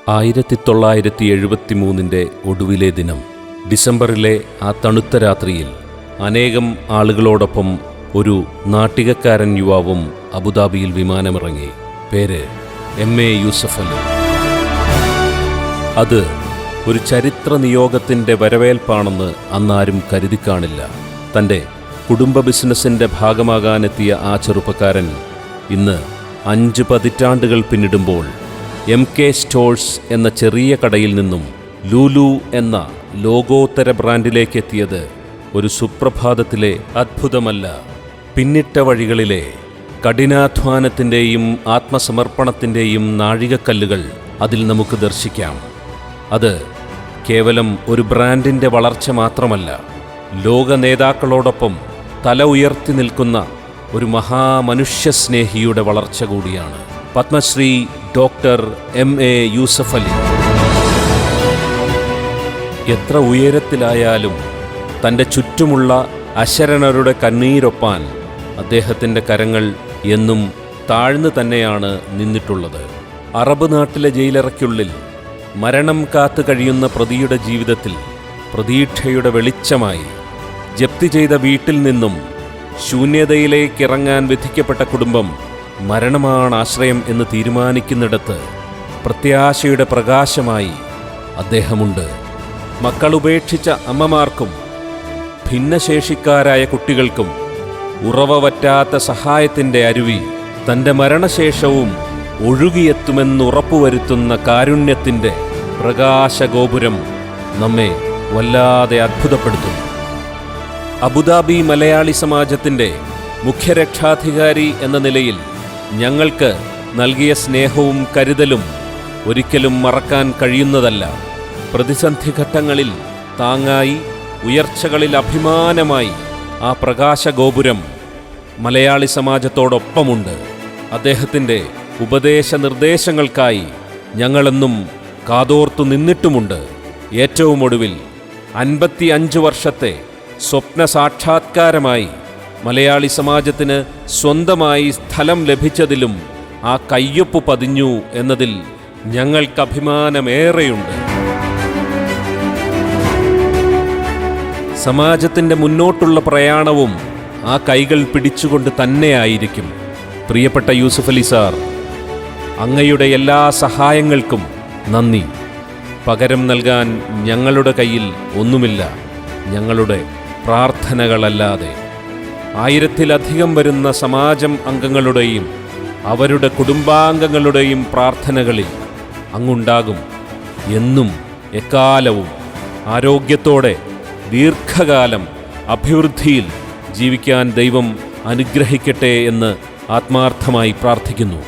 1973 ഒടുവിലെ ദിനം, ഡിസംബറിലെ ആ തണുത്ത രാത്രിയിൽ അനേകം ആളുകളോടൊപ്പം ഒരു നാട്ടികക്കാരൻ യുവാവും അബുദാബിയിൽ വിമാനമിറങ്ങി. പേര് MA യൂസഫ് അലി. അത് ഒരു ചരിത്ര നിയോഗത്തിൻ്റെ വരവേൽപ്പാണെന്ന് അന്നാരും കരുതിക്കാണില്ല. തൻ്റെ കുടുംബ ബിസിനസ്സിൻ്റെ ഭാഗമാകാനെത്തിയ ആ ചെറുപ്പക്കാരൻ ഇന്ന് 5 പതിറ്റാണ്ടുകൾ പിന്നിടുമ്പോൾ MK സ്റ്റോഴ്സ് എന്ന ചെറിയ കടയിൽ നിന്നും ലുലു എന്ന ലോകോത്തര ബ്രാൻഡിലേക്ക് എത്തിയത് ഒരു സുപ്രഭാതത്തിലെ അത്ഭുതമല്ല. പിന്നിട്ട വഴികളിലെ കഠിനാധ്വാനത്തിൻ്റെയും ആത്മസമർപ്പണത്തിൻ്റെയും നാഴികക്കല്ലുകൾ അതിൽ നമുക്ക് ദർശിക്കാം. അത് കേവലം ഒരു ബ്രാൻഡിൻ്റെ വളർച്ച മാത്രമല്ല, ലോക നേതാക്കളോടൊപ്പം തല ഉയർത്തി നിൽക്കുന്ന ഒരു മഹാമനുഷ്യസ്നേഹിയുടെ വളർച്ച കൂടിയാണ്. പത്മശ്രീ ഡോക്ടർ MA യൂസഫ് അലി എത്ര ഉയരത്തിലായാലും തൻ്റെ ചുറ്റുമുള്ള അശരണരുടെ കണ്ണീരൊപ്പാൻ അദ്ദേഹത്തിൻ്റെ കരങ്ങൾ എന്നും താഴ്ന്നു തന്നെയാണ് നിന്നിട്ടുള്ളത്. അറബ് നാട്ടിലെ ജയിലറയ്ക്കുള്ളിൽ മരണം കാത്തു കഴിയുന്ന പ്രതിയുടെ ജീവിതത്തിൽ പ്രതീക്ഷയുടെ വെളിച്ചമായി, ജപ്തി ചെയ്ത വീട്ടിൽ നിന്നും ശൂന്യതയിലേക്കിറങ്ങാൻ വിധിക്കപ്പെട്ട കുടുംബം മരണമാണ് ആശ്രയം എന്ന് തീരുമാനിക്കുന്നിടത്ത് പ്രത്യാശയുടെ പ്രകാശമായി അദ്ദേഹമുണ്ട്. മക്കളുപേക്ഷിച്ച അമ്മമാർക്കും ഭിന്നശേഷിക്കാരായ കുട്ടികൾക്കും ഉറവ വറ്റാത്ത സഹായത്തിൻ്റെ അരുവി, തൻ്റെ മരണശേഷവും ഒഴുകിയെത്തുമെന്നുറപ്പുവരുത്തുന്ന കാരുണ്യത്തിൻ്റെ പ്രകാശഗോപുരം നമ്മെ വല്ലാതെ അത്ഭുതപ്പെടുത്തുന്നു. അബുദാബി മലയാളി സമാജത്തിൻ്റെ മുഖ്യരക്ഷാധികാരി എന്ന നിലയിൽ ഞങ്ങൾക്ക് നൽകിയ സ്നേഹവും കരുതലും ഒരിക്കലും മറക്കാൻ കഴിയുന്നതല്ല. പ്രതിസന്ധി ഘട്ടങ്ങളിൽ താങ്ങായി, ഉയർച്ചകളിൽ അഭിമാനമായി ആ പ്രകാശഗോപുരം മലയാളി സമാജത്തോടൊപ്പമുണ്ട്. അദ്ദേഹത്തിൻ്റെ ഉപദേശ നിർദ്ദേശങ്ങൾക്കായി ഞങ്ങളെന്നും കാതോർത്തു നിന്നിട്ടുമുണ്ട്. ഏറ്റവും ഒടുവിൽ 55 വർഷത്തെ സ്വപ്ന സാക്ഷാത്കാരമായി മലയാളി സമാജത്തിന് സ്വന്തമായി സ്ഥലം ലഭിച്ചതിലും ആ കയ്യൊപ്പ് പതിഞ്ഞു എന്നതിൽ ഞങ്ങൾക്കഭിമാനമേറെയുണ്ട്. സമാജത്തിൻ്റെ മുന്നോട്ടുള്ള പ്രയാണവും ആ കൈകൾ പിടിച്ചുകൊണ്ട് തന്നെയായിരിക്കും. പ്രിയപ്പെട്ട യൂസഫ് അലി സാർ, അങ്ങയുടെ എല്ലാ സഹായങ്ങൾക്കും നന്ദി. പകരം നൽകാൻ ഞങ്ങളുടെ കയ്യിൽ ഒന്നുമില്ല, ഞങ്ങളുടെ പ്രാർത്ഥനകളല്ലാതെ. 1000-ലധികം വരുന്ന സമാജം അംഗങ്ങളുടെയും അവരുടെ കുടുംബാംഗങ്ങളുടെയും പ്രാർത്ഥനകളിൽ അങ്ങുണ്ടാകും. എന്നും എക്കാലവും ആരോഗ്യത്തോടെ ദീർഘകാലം അഭിവൃദ്ധിയിൽ ജീവിക്കാൻ ദൈവം അനുഗ്രഹിക്കട്ടെ എന്ന് ആത്മാർത്ഥമായി പ്രാർത്ഥിക്കുന്നു.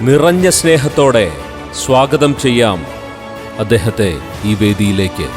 നിറഞ്ഞ സ്നേഹത്തോടെ സ്വാഗതം ചെയ്യാം അദ്ദേഹത്തെ ഈ വേദിയിലേക്ക്.